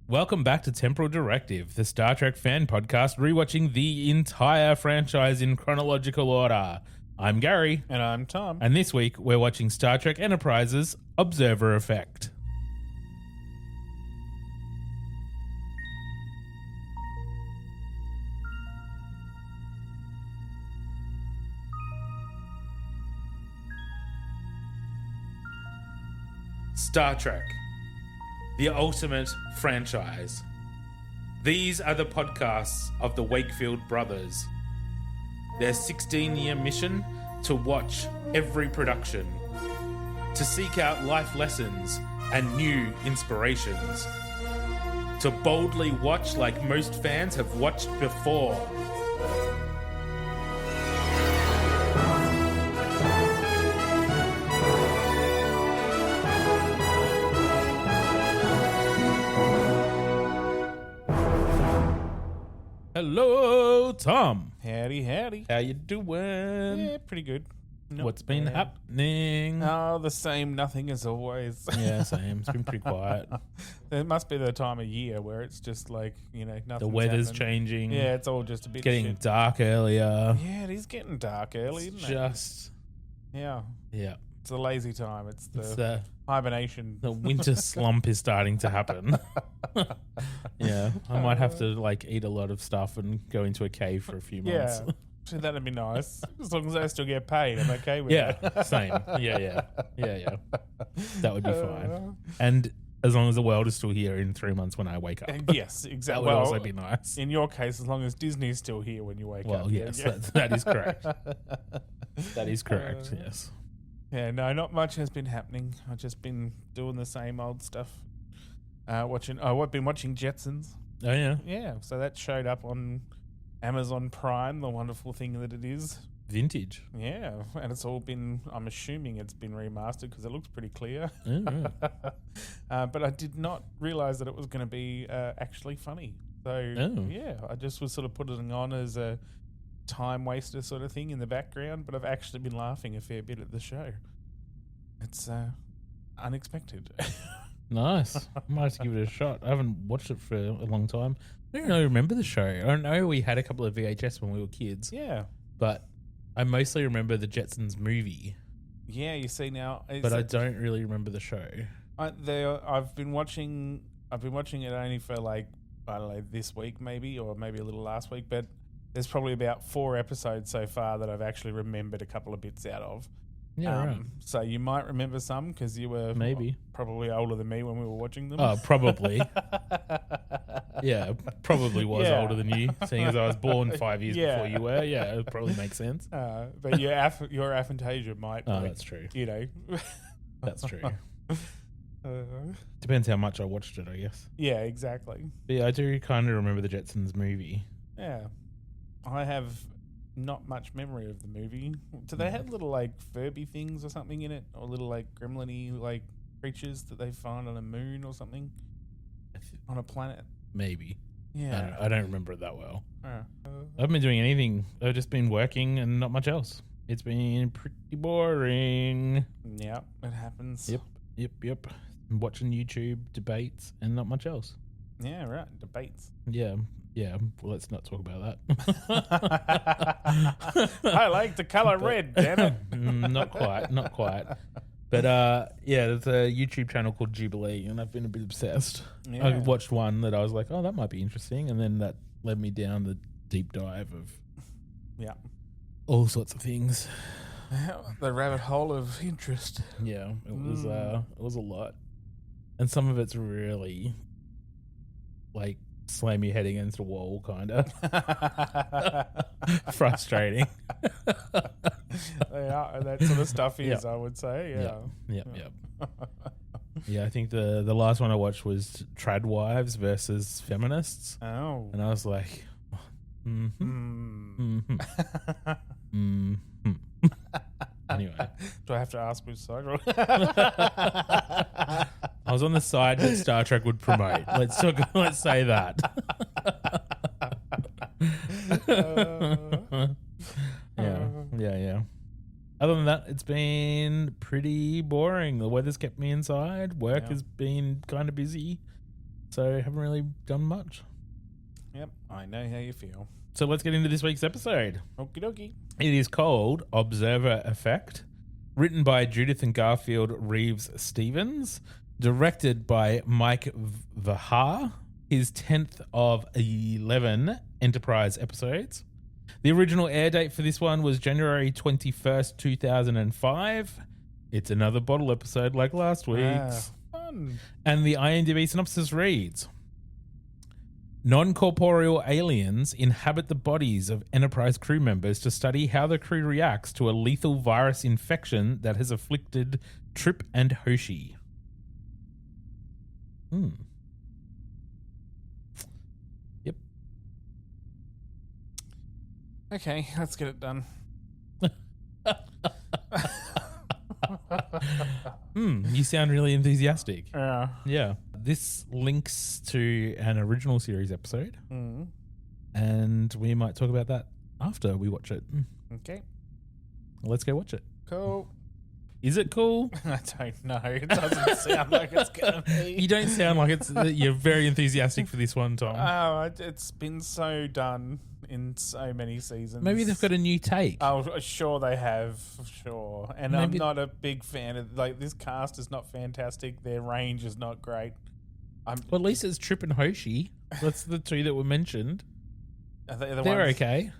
Welcome back to Temporal Directive, the Star Trek fan podcast rewatching the entire franchise in chronological order. I'm Gary. And I'm Tom. And this week we're watching Star Trek Enterprise's Observer Effect. Star Trek, the ultimate franchise. These are the podcasts of the Wakefield brothers. Their 16-year mission to watch every production, to seek out life lessons and new inspirations, to boldly watch like most fans have watched before. Hello, Tom. Howdy, howdy. How you doing? Yeah, pretty good. Not What's been bad. happening? Oh, the same nothing as always. Yeah, same. It's been pretty quiet. It must be the time of year where it's just like, nothing. The weather's changing. Yeah, it's all just a bit Getting shit. dark earlier. Yeah, it is getting dark early, It's isn't it? just, Yeah. yeah. It's a lazy time. It's It's hibernation. the winter slump is starting to happen. Yeah, I might have to eat a lot of stuff and go into a cave for a few months. Yeah. So that'd be nice. As long as I still get paid, I'm okay with Yeah, that. same. Yeah. That would be fine. And as long as the world is still here in 3 months when I wake up. Yes, That exactly. would also be nice. In your case, as long as Disney's still here when you wake up. Well, yes, that is correct. That is correct, yes. Yeah, no, not much has been happening. I've just been doing the same old stuff. I've been watching Jetsons. Oh, yeah. Yeah, so that showed up on Amazon Prime, the wonderful thing that it is. Vintage. Yeah, and it's all been, I'm assuming it's been remastered because it looks pretty clear. Oh, right. But I did not realise that it was going to be actually funny. So, yeah, I just was sort of putting it on as a time waster sort of thing in the background, but I've actually been laughing a fair bit at the show. It's unexpected. Nice. I might have to give it a shot. I haven't watched it for a long time. I don't really remember the show. I know we had a couple of VHS when we were kids. Yeah. But I mostly remember the Jetsons movie. Yeah, you see now. But I don't really remember the show. I've been watching it only for I don't know, this week maybe, or maybe a little last week, but there's probably about 4 episodes so far that I've actually remembered a couple of bits out of. Yeah, right. So you might remember some because you were probably older than me when we were watching them. Oh, probably. Yeah, probably was older than you, seeing as I was born 5 years before you were. Yeah, it probably makes sense. But your aphantasia might. Oh, that's true. That's true. Depends how much I watched it, I guess. Yeah, exactly. But yeah, I do kind of remember the Jetsons movie. Yeah. I have not much memory of the movie. Do they have little Furby things or something in it, or little gremlin-y creatures that they find on a moon or something, on a planet? Maybe. Yeah, I don't remember it that well. I haven't been doing anything. I've just been working and not much else. It's been pretty boring. Yeah, it happens. Yep. Watching YouTube debates and not much else. Yeah, right. Debates. Yeah. Well, let's not talk about that. I like the color red, damn it. Not quite. But there's a YouTube channel called Jubilee, and I've been a bit obsessed. Yeah. I watched one that I was like, oh, that might be interesting, and then that led me down the deep dive of all sorts of things. The rabbit hole of interest. Yeah, it was a lot, and some of it's really slam your head against a wall, kind of frustrating. Yeah, that sort of stuff is, I would say. Yeah. Yep. Yeah, I think the last one I watched was Trad Wives versus Feminists. Oh. And I was like, Anyway. Do I have to ask which side? I was on the side that Star Trek would promote. Let's say that. Yeah. Other than that, it's been pretty boring. The weather's kept me inside. Work has been kind of busy. so I haven't really done much. Yep, I know how you feel. So let's get into this week's episode. Okie dokie. It is called Observer Effect, written by Judith and Garfield Reeves Stevens, directed by Mike Vahar, his 10th of 11 Enterprise episodes. The original air date for this one was January 21st, 2005. It's another bottle episode like last week's. Fun. And the IMDb synopsis reads, Noncorporeal aliens inhabit the bodies of Enterprise crew members to study how the crew reacts to a lethal virus infection that has afflicted Trip and Hoshi. Yep. Okay, let's get it done. You sound really enthusiastic. Yeah. Yeah. This links to an original series episode, and we might talk about that after we watch it. Okay. Let's go watch it. Cool. Is it cool? I don't know. It doesn't sound like it's going to be. You don't sound like you're very enthusiastic for this one, Tom. Oh, it's been so done in so many seasons. Maybe they've got a new take. Oh, sure they have. Sure. And Maybe- I'm not a big fan of, this cast is not fantastic. Their range is not great. Well, at least it's Trip and Hoshi. That's the two that were mentioned. Are they They're ones? okay.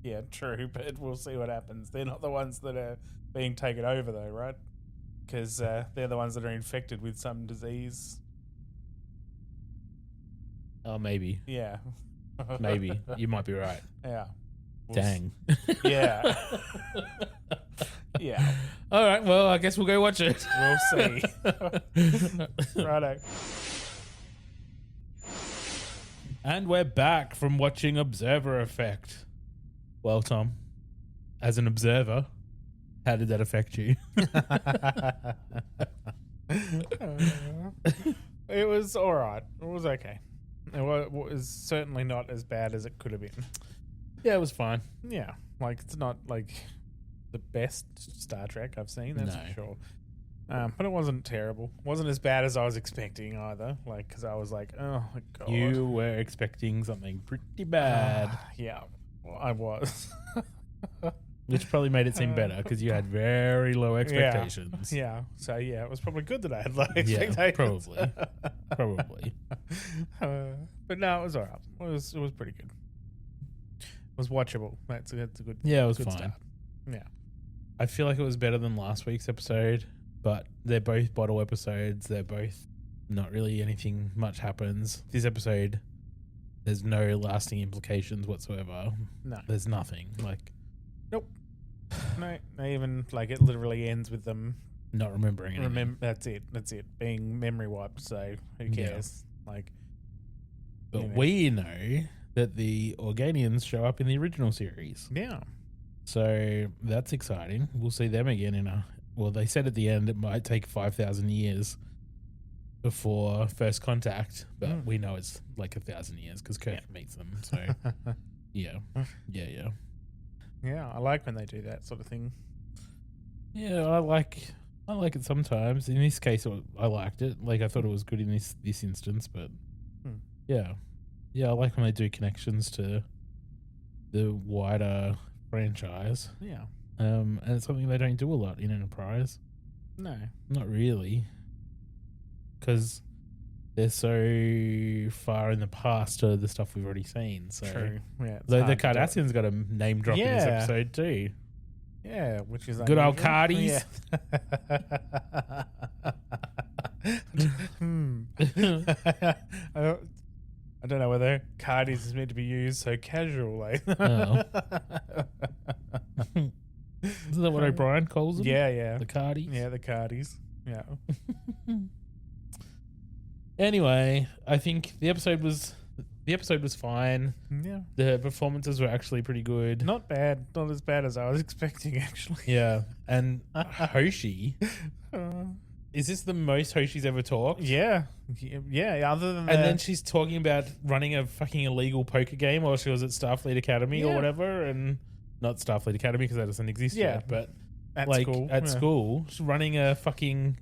Yeah, true, but we'll see what happens. They're not the ones that are being taken over, though, right? Because they're the ones that are infected with some disease. Oh, maybe. Yeah. Maybe. You might be right. Yeah. Dang. Yeah. Yeah. All right, well, I guess we'll go watch it. We'll see. Righto. And we're back from watching Observer Effect. Well, Tom, as an observer, how did that affect you? It was all right. It was okay. It was certainly not as bad as it could have been. Yeah, it was fine. Yeah. It's not the best Star Trek I've seen, that's No. for sure. But it wasn't terrible. It wasn't as bad as I was expecting either. Because I was like, oh my God. You were expecting something pretty bad. Yeah, well, I was. Which probably made it seem better because you had very low expectations. Yeah. So, yeah, it was probably good that I had low Yeah, expectations. probably. But no, it was all right. It was pretty good. It was watchable. That's a good. Yeah, it was good fine. Start. Yeah. I feel like it was better than last week's episode, but they're both bottle episodes. They're both not really anything much happens. This episode, there's no lasting implications whatsoever. No. There's nothing. Nope. No, even it literally ends with them. Not remembering anything. That's it. Being memory wiped. So who cares? But we know that the Organians show up in the original series. Yeah. So that's exciting. We'll see them again well, they said at the end it might take 5,000 years before first contact, but we know it's 1,000 years because Kirk meets them. So yeah. Yeah, I like when they do that sort of thing. Yeah, I like it sometimes. In this case, I liked it. I thought it was good in this instance, but yeah, I like when they do connections to the wider franchise. Yeah. And it's something they don't do a lot in Enterprise. No. Not really, because they're so far in the past to the stuff we've already seen. So True. Yeah. the Cardassians got a name drop in this Yeah. episode too. Yeah, which is Good old unusual. Cardis. Yeah. I don't know whether Cardis is meant to be used so casual. Oh. Isn't that what O'Brien calls them? Yeah. The Cardis. Yeah, the Cardis. Yeah. Anyway, I think the episode was fine. Yeah. The performances were actually pretty good. Not bad. Not as bad as I was expecting, actually. Yeah. And Hoshi, is this the most Hoshi's ever talked? Yeah. Yeah, other than And then she's talking about running a fucking illegal poker game while she was at Starfleet Academy or whatever, and not Starfleet Academy because that doesn't exist yet, but at school, she's running a fucking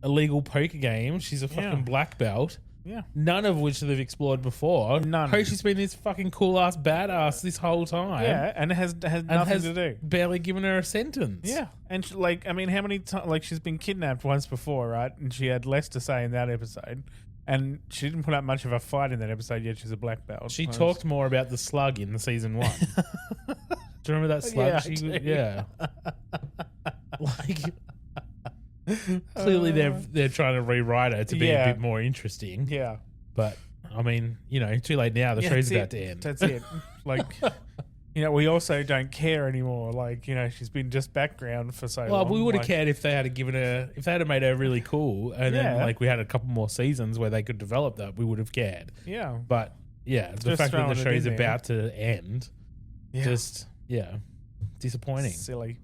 illegal poker game. She's a fucking black belt. Yeah. None of which they've explored before. None. Hoshi's been this fucking cool ass badass this whole time. Yeah, and it has nothing to do. Barely given her a sentence. Yeah, and she, like, I mean, how many times? Like, she's been kidnapped once before, right? And she had less to say in that episode, and she didn't put up much of a fight in that episode. Yet she's a black belt. She talked more about the slug in season 1. Do you remember that slug? Yeah, Like, clearly they're trying to rewrite her to be a bit more interesting. Yeah, but I mean, too late now. The show's about to end. That's it. Like, we also don't care anymore. Like, she's been just background for so long. Well, we would have cared if they had given her, if they had made her really cool, and then like we had a couple more seasons where they could develop that. We would have cared. Yeah, but the fact that the show's about to end, disappointing. Silly.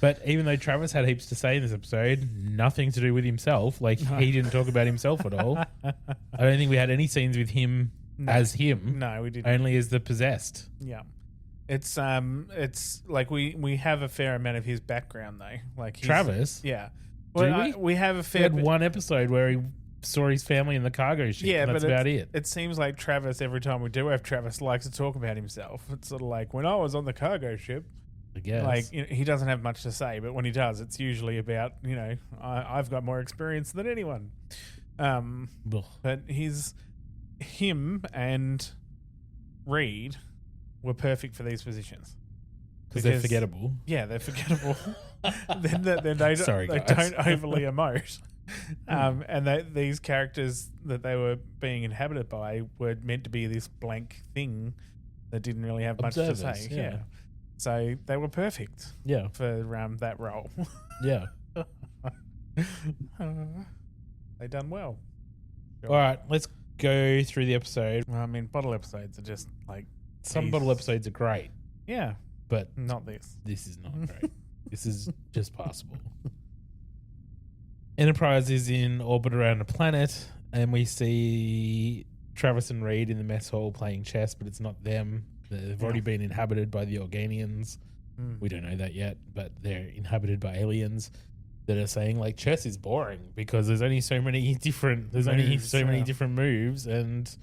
But even though Travis had heaps to say in this episode, nothing to do with himself. Like, he didn't talk about himself at all. I don't think we had any scenes with him as him. No, we didn't. Only as the possessed. Yeah. It's like we have a fair amount of his background though. Like Travis? Yeah. Well, we have a fair We had one episode where he saw his family in the cargo ship. Yeah, and that's about it. It seems like Travis, every time we do have Travis, likes to talk about himself. It's sort of like, when I was on the cargo ship, I guess. like, he doesn't have much to say, but when he does, it's usually about, I've got more experience than anyone. But him and Reed were perfect for these positions. Because they're forgettable. Yeah, they're forgettable. they Sorry, they guys. don't overly emote. And these characters that they were being inhabited by were meant to be this blank thing that didn't really have much to say. Yeah. So they were perfect. Yeah. For that role. Yeah. They done well. All right, let's go through the episode. Well, I mean, bottle episodes are just like some bottle episodes are great. Yeah. But not this. This is not great. This is just passable. Enterprise is in orbit around a planet, and we see Travis and Reed in the mess hall playing chess, but it's not them. They've already been inhabited by the Organians. We don't know that yet, but they're inhabited by aliens that are saying, like, chess is boring because there's only so many different different moves, and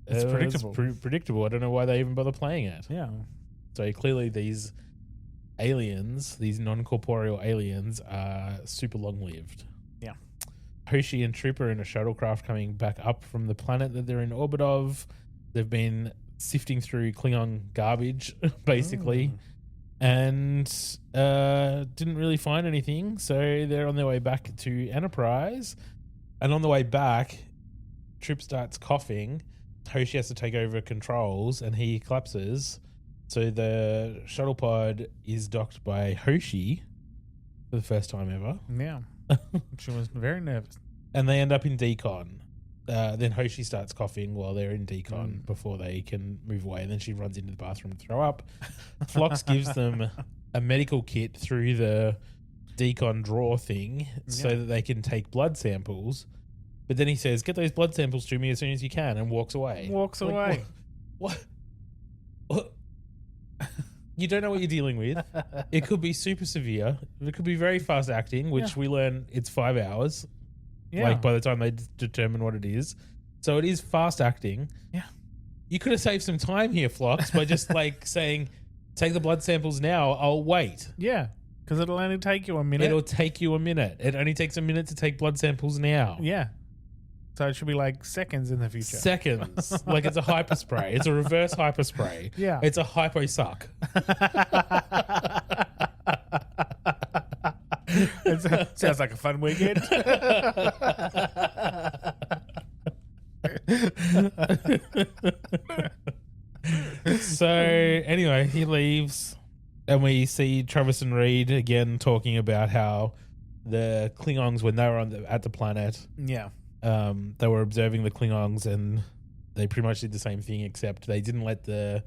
it's predictable. Predictable. I don't know why they even bother playing it. Yeah. So clearly these aliens, these non-corporeal aliens, are super long-lived. Yeah. Hoshi and Trip are in a shuttlecraft coming back up from the planet that they're in orbit of. They've been sifting through Klingon garbage, basically, and didn't really find anything. So they're on their way back to Enterprise. And on the way back, Trip starts coughing. Hoshi has to take over controls, and he collapses. So the shuttle pod is docked by Hoshi for the first time ever. Yeah. She was very nervous. And they end up in decon. Then Hoshi starts coughing while they're in decon before they can move away. And then she runs into the bathroom to throw up. Phlox gives them a medical kit through the decon drawer thing so that they can take blood samples. But then he says, "Get those blood samples to me as soon as you can," and walks away. What? You don't know what you're dealing with. It could be super severe. It could be very fast acting, which we learn it's 5 hours. Yeah. Like, by the time they determine what it is. So it is fast acting. Yeah. You could have saved some time here, Phlox, by just like saying, "Take the blood samples now, I'll wait." Yeah. Because it'll only take you a minute. It'll take you a minute. It only takes a minute to take blood samples now. Yeah. So it should be like seconds in the future. Seconds. Like, it's a hyperspray. It's a reverse hyperspray. Yeah. It's a hypo-suck. Sounds like a fun weekend. So, anyway, he leaves, and we see Travis and Reed again talking about how the Klingons, when they were at the planet, they were observing the Klingons, and they pretty much did the same thing, except they didn't let the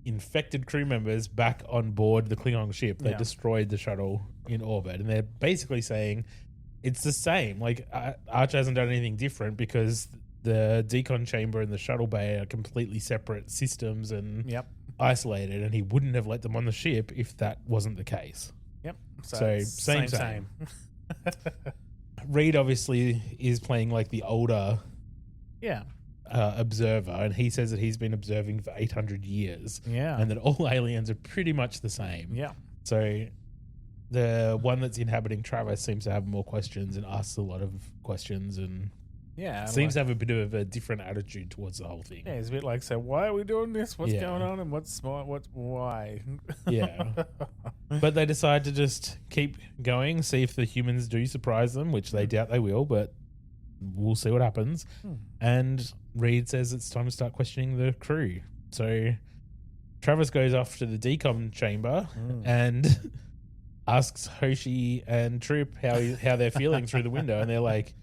infected crew members back on board the Klingon ship. They destroyed the shuttle in orbit, and they're basically saying it's the same. Like, Arch hasn't done anything different because the decon chamber and the shuttle bay are completely separate systems and isolated, and he wouldn't have let them on the ship if that wasn't the case. Yep. So same. Reed obviously is playing like the older Yeah. Observer, and he says that he's been observing for 800 years. Yeah. And that all aliens are pretty much the same. Yeah. So the one that's inhabiting Travis seems to have more questions and asks a lot of questions and seems to have a bit of a different attitude towards the whole thing. Yeah, it's a bit like, so why are we doing this? What's going on? And what's why? Yeah. But they decide to just keep going, see if the humans do surprise them, which they doubt they will, but we'll see what happens. And Reed says it's time to start questioning the crew. So Travis goes off to the decom chamber and asks Hoshi and Trip how they're feeling through the window, and they're like,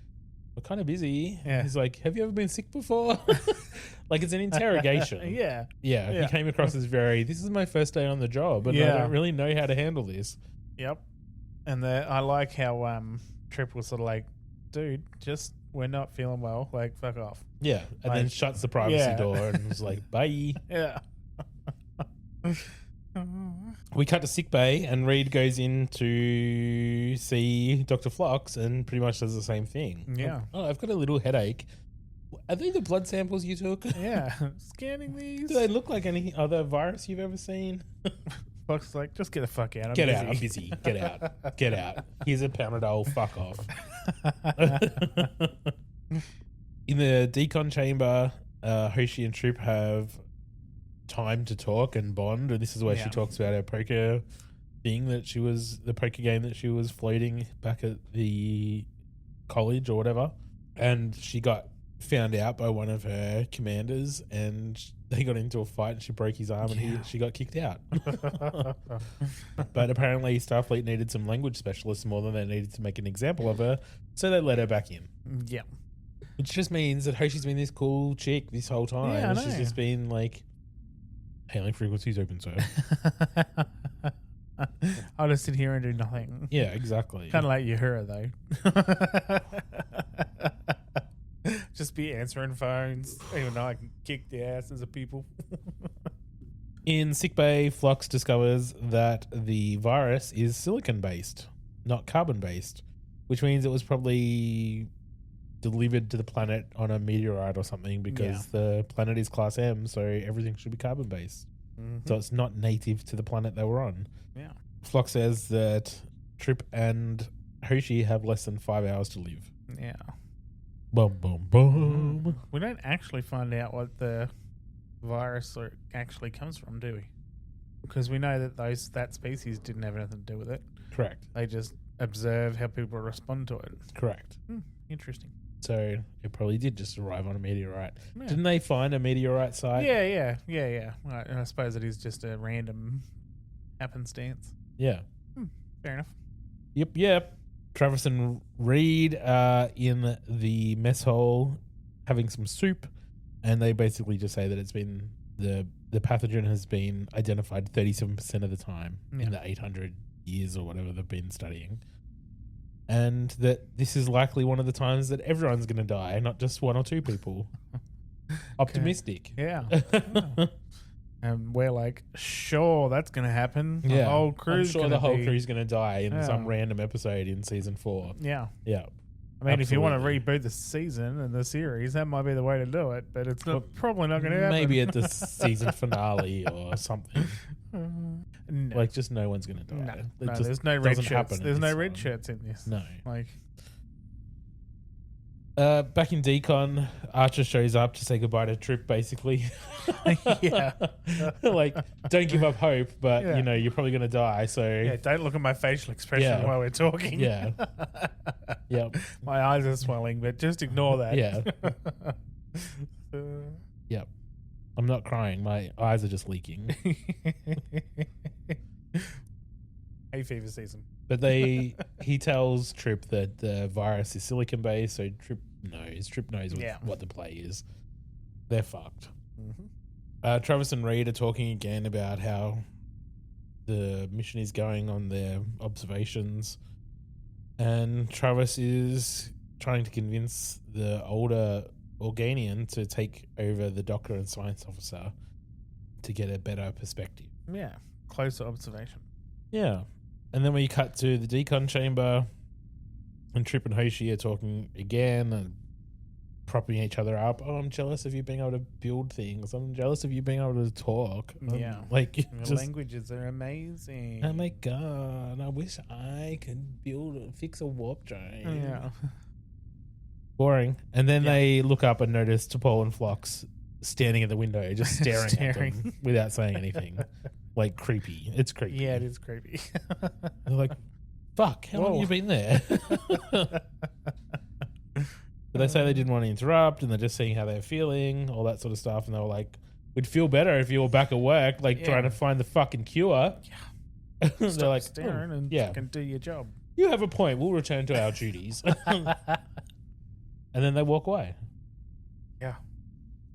we're kind of busy. Yeah. He's like, have you ever been sick before? Like, it's an interrogation. Yeah. He came across as this is my first day on the job, and I don't really know how to handle this. Yep. And I like how Trip was sort of like, dude, we're not feeling well. Like, fuck off. Yeah. And then shuts the privacy door and was like, bye. Yeah. We cut to sick bay, and Reed goes in to see Dr. Phlox and pretty much does the same thing. Yeah. I've got a little headache. Are they the blood samples you took? Yeah. Scanning these. Do they look like any other virus you've ever seen? Phlox is like, just get the fuck out. Get out. I'm busy. Get out. Get out. Here's a Panadol. Fuck off. In the decon chamber, Hoshi and Trip have time to talk and bond, and this is where she talks about her poker thing the poker game that she was floating back at the college or whatever, and she got found out by one of her commanders, and they got into a fight, and she broke his arm, and she got kicked out. But apparently Starfleet needed some language specialists more than they needed to make an example of her, so they let her back in. Yeah, which just means that Hoshi's been this cool chick this whole time. Yeah, I know. She's just been like, hailing frequencies open, sir. I'll just sit here and do nothing. Yeah, exactly. Kind of like Uhura, though. Just be answering phones, even though I can kick the asses of people. In sickbay, Phlox discovers that the virus is silicon-based, not carbon-based, which means it was probably delivered to the planet on a meteorite or something, because the planet is class M, so everything should be carbon-based. So it's not native to the planet they were on. Yeah. Phlox says that Trip and Hoshi have less than 5 hours to live. Yeah. Boom, boom, boom. We don't actually find out what the virus actually comes from, do we? Because we know that that species didn't have anything to do with it. Correct. They just observe how people respond to it. Correct. Interesting. So it probably did just arrive on a meteorite. Yeah. Didn't they find a meteorite site? Yeah. Right, and I suppose it is just a random happenstance. Yeah. Fair enough. Yep. Travis and Reed are in the mess hall having some soup, and they basically just say that it's been the pathogen has been identified 37% of the time in the 800 years or whatever they've been studying. And that this is likely one of the times that everyone's going to die, not just one or two people. Optimistic. Yeah. And we're like, sure, that's going to happen. The whole crew's I'm sure the whole crew's going to die in some random episode in season 4. Yeah. Yeah. I mean, if you want to reboot the season and the series, that might be the way to do it, but it's probably not going to happen. Maybe at the season finale or something. No. Like, just no one's going to die. No, there's no red shirts. There's no red shirts in this. No. Like, back in Decon, Archer shows up to say goodbye to Trip, basically. Yeah. Like, don't give up hope, but, you know, you're probably going to die, so... Yeah, don't look at my facial expression while we're talking. Yeah. Yep. My eyes are swelling, but just ignore that. Yeah. Yep. I'm not crying. My eyes are just leaking. Hay fever season. But he tells Trip that the virus is silicon based, so Trip knows what the play is. They're fucked. Travis and Reed are talking again about how the mission is going on their observations, and Travis is trying to convince the older Organian to take over the doctor and science officer to get a better perspective. Yeah, closer observation. Yeah. And then we cut to the decon chamber, and Trip and Hoshi are talking again, and propping each other up. Oh, I'm jealous of you being able to build things. I'm jealous of you being able to talk. Yeah. Like, Your just, languages are amazing. oh my God, I wish I could fix a warp drive. Yeah. Boring. And then they look up and notice T'Pol and Phlox standing at the window, just staring at them without saying anything. Like, creepy. It's creepy. Yeah, it is creepy. They're like, fuck, how long have you been there? But they say they didn't want to interrupt, and they're just seeing how they're feeling, all that sort of stuff. And they were like, we'd feel better if you were back at work, like trying to find the fucking cure. Yeah. They're like, staring and can do your job. You have a point. We'll return to our duties. And then they walk away. Yeah.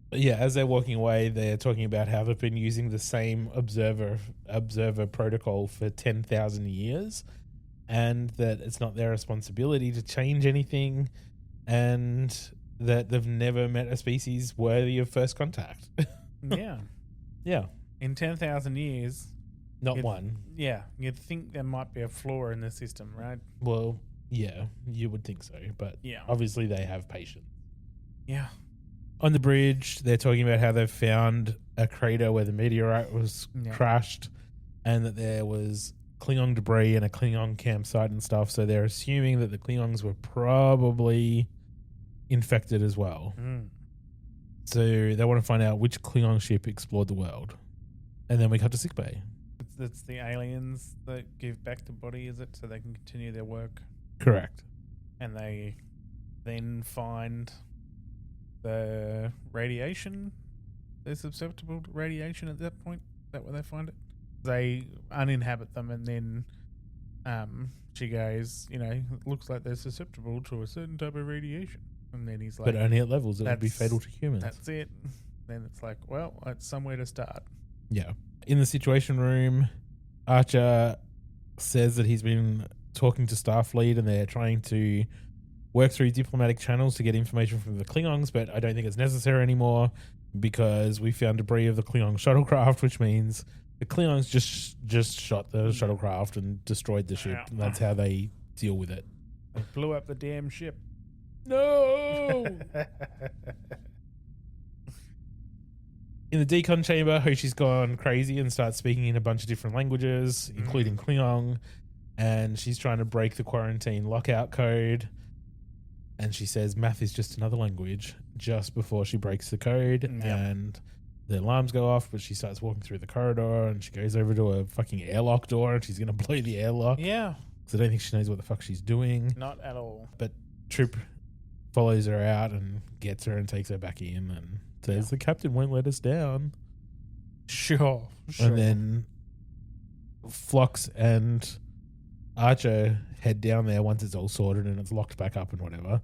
But yeah, as they're walking away, they're talking about how they've been using the same observer protocol for 10,000 years, and that it's not their responsibility to change anything, and that they've never met a species worthy of first contact. Yeah. Yeah. In 10,000 years... Not one. Yeah. You'd think there might be a flaw in the system, right? Well, yeah, you would think so, but obviously they have patience. Yeah. On the bridge, they're talking about how they've found a crater where the meteorite was crashed, and that there was Klingon debris and a Klingon campsite and stuff. So they're assuming that the Klingons were probably infected as well. Mm. So they want to find out which Klingon ship explored the world. And then we cut to sickbay. It's the aliens that give back the body, is it? So they can continue their work. Correct. And they then find the radiation. They're susceptible to radiation at that point. Is that where they find it? They uninhabit them, and then she goes, it looks like they're susceptible to a certain type of radiation. And then he's like... But only at levels that would be fatal to humans. That's it. Then it's like, well, it's somewhere to start. Yeah. In the Situation Room, Archer says that he's been talking to Starfleet and they're trying to work through diplomatic channels to get information from the Klingons, but I don't think it's necessary anymore because we found debris of the Klingon shuttlecraft, which means the Klingons just shot the shuttlecraft and destroyed the ship. And that's how they deal with it. They blew up the damn ship. No! In the decon chamber, Hoshi's gone crazy and starts speaking in a bunch of different languages, including Klingon, and she's trying to break the quarantine lockout code. And she says math is just another language just before she breaks the code, and the alarms go off, but she starts walking through the corridor and she goes over to a fucking airlock door and she's going to blow the airlock. Yeah. Because I don't think she knows what the fuck she's doing. Not at all. But Trip follows her out and gets her and takes her back in and says the captain won't let us down. Sure. And then Phlox and Archer head down there once it's all sorted and it's locked back up and whatever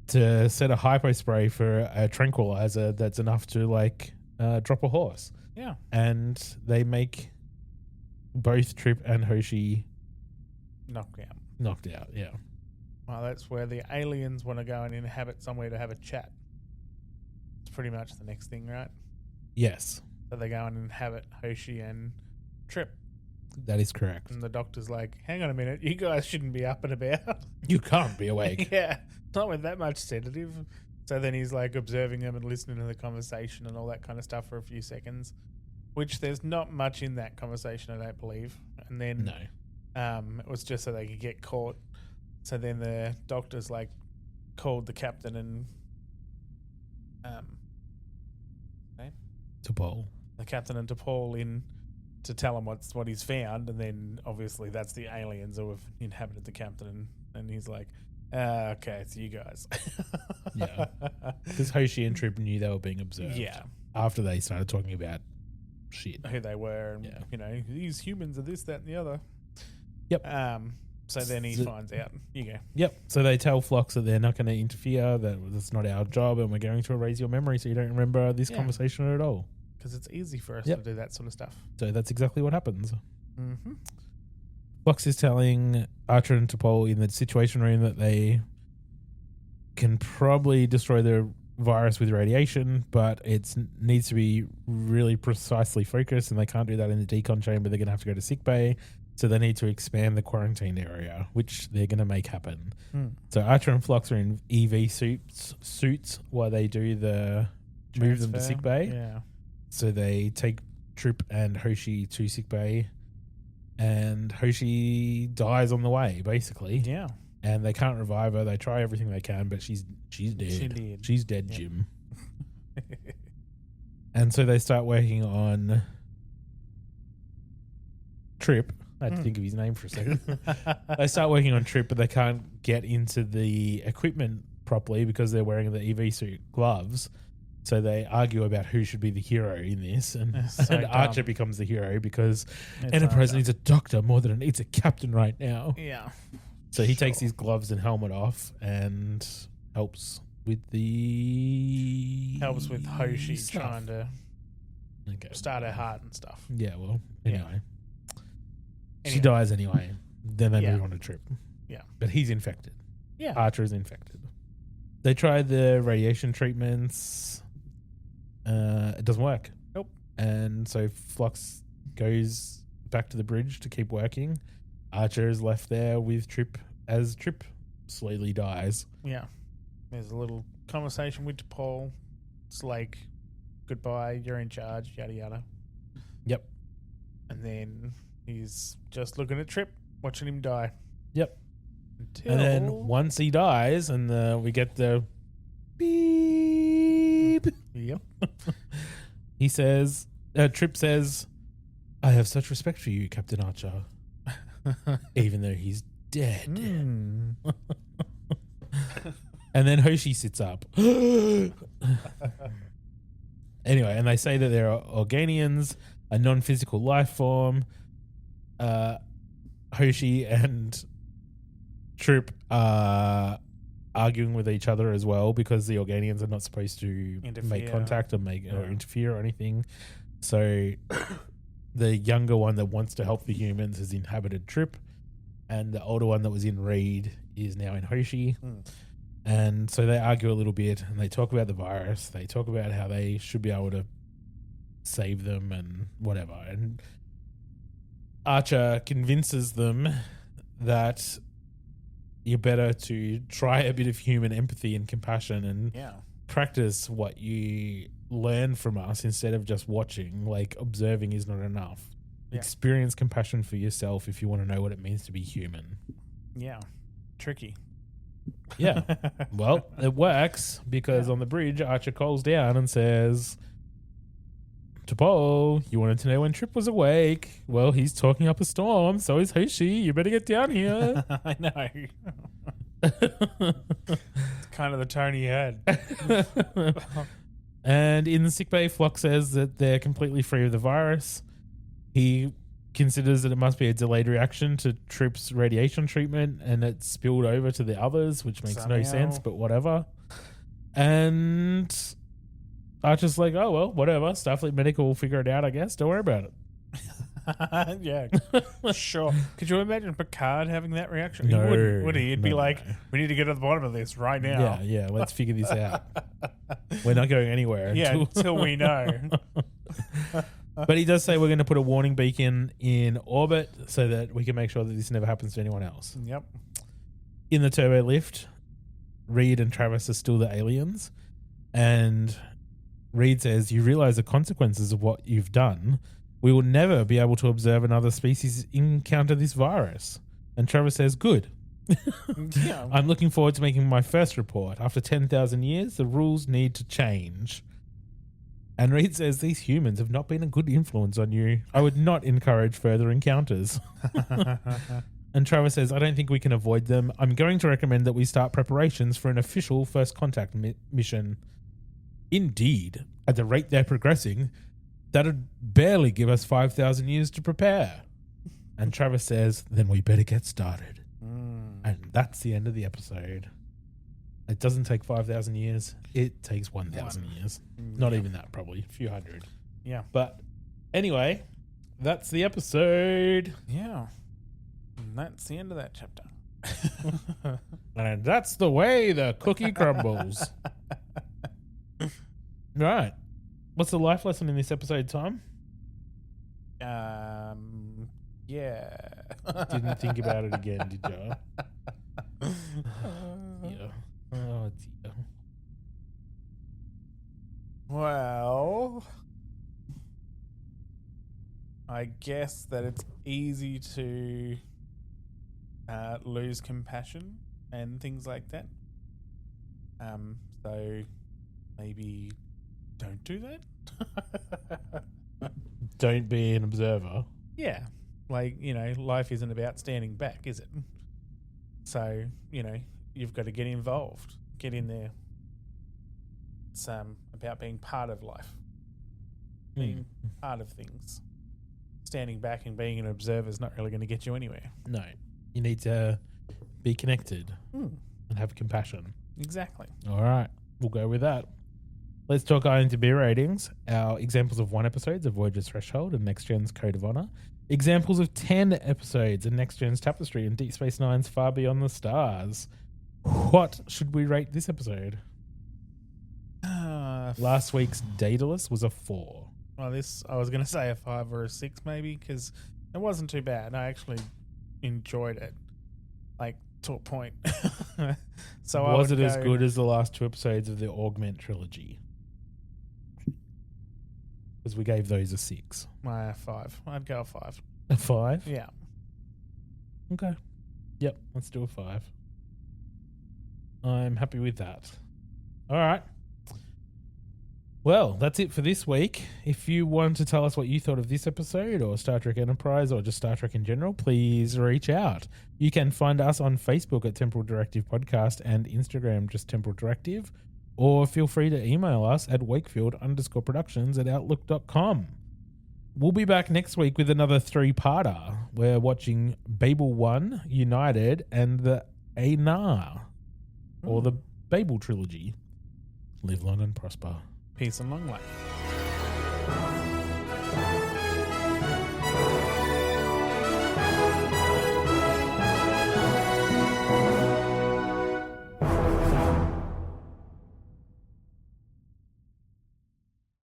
to set a hypo spray for a tranquilizer that's enough to drop a horse. Yeah. And they make both Trip and Hoshi knocked out. Yeah. Well, that's where the aliens want to go and inhabit somewhere to have a chat. It's pretty much the next thing, right? Yes. So they go and inhabit Hoshi and Trip. That is correct. And the doctor's like, hang on a minute, you guys shouldn't be up and about. You can't be awake. Yeah, not with that much sedative. So then he's like observing them and listening to the conversation and all that kind of stuff for a few seconds, which there's not much in that conversation, I don't believe. And then it was just so they could get caught. So then the doctor's like called the captain and T'Pol. The captain and T'Pol in to tell him what he's found, and then obviously that's the aliens who have inhabited the captain, and he's like, okay, it's you guys. Yeah, because Hoshi and Trip knew they were being observed. Yeah, after they started talking about shit, who they were, and these humans are this, that, and the other. Yep. So then he finds out. You go. Yep. So they tell Phlox that they're not going to interfere, that it's not our job, and we're going to erase your memory so you don't remember this conversation at all. Because it's easy for us to do that sort of stuff. So that's exactly what happens. Mm-hmm. Phlox is telling Archer and T'Pol in the Situation Room that they can probably destroy the virus with radiation, but it needs to be really precisely focused, and they can't do that in the decon chamber. They're going to have to go to sickbay, So they need to expand the quarantine area, which they're going to make happen. So Archer and Phlox are in EV suits while they do the move them to sick bay. Yeah. So they take Trip and Hoshi to sick bay, and Hoshi dies on the way, basically. Yeah. And they can't revive her. They try everything they can, but she's dead. She did. She's dead, Jim. And so they start working on Trip. I had to think of his name for a second. They start working on Trip, but they can't get into the equipment properly because they're wearing the EV suit gloves. So they argue about who should be the hero in this. And Archer becomes the hero because Enterprise needs a doctor more than it needs a captain right now. Yeah. So he takes his gloves and helmet off and helps with Hoshi stuff. trying to start her heart and stuff. Yeah, well, anyway. She dies anyway. Then they move on to Trip. Yeah. But he's infected. Yeah. Archer is infected. They try the radiation treatments. It doesn't work. Nope. And so Phlox goes back to the bridge to keep working. Archer is left there with Trip as Trip slowly dies. Yeah. There's a little conversation with Paul. It's like, goodbye, you're in charge, yada yada. Yep. And then he's just looking at Trip, watching him die. Yep. And then once he dies, and we get the beep. Yep. He says, Trip says, "I have such respect for you, Captain Archer, even though he's dead." And then Hoshi sits up. Anyway, and they say that they're Organians, a non-physical life form. Hoshi and Trip are arguing with each other as well because the Organians are not supposed to make contact or or interfere or anything. So the younger one that wants to help the humans has inhabited Trip, and the older one that was in Reed is now in Hoshi. And so they argue a little bit, and they talk about the virus. They talk about how they should be able to save them and whatever. And Archer convinces them that you're better to try a bit of human empathy and compassion and practice what you learn from us instead of just watching. Like, observing is not enough. Experience compassion for yourself if you want to know what it means to be human. Yeah. Tricky. Yeah. Well, it works because on the bridge, Archer calls down and says to Paul, "You wanted to know when Trip was awake? Well, he's talking up a storm. So is Hoshi. You better get down here." I know. It's kind of the tone he had. And in the sickbay, Phlox says that they're completely free of the virus. He considers that it must be a delayed reaction to Trip's radiation treatment, and it spilled over to the others, which makes no sense, but whatever. And Archer's like, "Oh, well, whatever. Starfleet Medical will figure it out, I guess. Don't worry about it." Yeah, sure. Could you imagine Picard having that reaction? No, he wouldn't, would he? He'd be no, like, no. "We need to get to the bottom of this right now." Yeah, let's figure this out. We're not going anywhere until we know. But he does say we're going to put a warning beacon in orbit so that we can make sure that this never happens to anyone else. Yep. In the turbo lift, Reed and Travis are still the aliens. And Reed says, "You realize the consequences of what you've done. We will never be able to observe another species encounter this virus." And Travis says, "Good. Yeah. I'm looking forward to making my first report. After 10,000 years, the rules need to change." And Reed says, "These humans have not been a good influence on you. I would not encourage further encounters." And Travis says, "I don't think we can avoid them. I'm going to recommend that we start preparations for an official first contact mission." Indeed, at the rate they're progressing, that'd barely give us 5,000 years to prepare. And Travis says, "Then we better get started." And that's the end of the episode. It doesn't take 5,000 years. It takes 1,000 years. Not even that, probably. A few hundred. Yeah. But anyway, that's the episode. Yeah. And that's the end of that chapter. And that's the way the cookie crumbles. Right. What's the life lesson in this episode, Tom? Yeah. Didn't think about it again, did you? Yeah. Oh, dear. Well, I guess that it's easy to lose compassion and things like that. So maybe don't do that. Don't be an observer. Yeah. Like, life isn't about standing back, is it? So, you've got to get involved. Get in there. It's about being part of life. Being part of things. Standing back and being an observer is not really going to get you anywhere. No. You need to be connected and have compassion. Exactly. All right. We'll go with that. Let's talk IMDb ratings. Our examples of 1 episodes of Voyager's Threshold and Next Gen's Code of Honor. Examples of 10 episodes of Next Gen's Tapestry and Deep Space Nine's Far Beyond the Stars. What should we rate this episode? Last week's Daedalus was a 4. Well, I was going to say a 5 or a 6 maybe, because it wasn't too bad. I actually enjoyed it, like, to a point. So was it as good as the last 2 episodes of the Augment trilogy? Because we gave those a 6. 5. I'd go a 5. A 5? Yeah. Okay. Yep, let's do a 5. I'm happy with that. All right. Well, that's it for this week. If you want to tell us what you thought of this episode or Star Trek Enterprise or just Star Trek in general, please reach out. You can find us on Facebook at Temporal Directive Podcast and Instagram just Temporal Directive, or feel free to email us at wakefield_productions@outlook.com. We'll be back next week with another 3-parter. We're watching Babel 1, United, and the Anar, or the Babel trilogy. Live long and prosper. Peace and long life.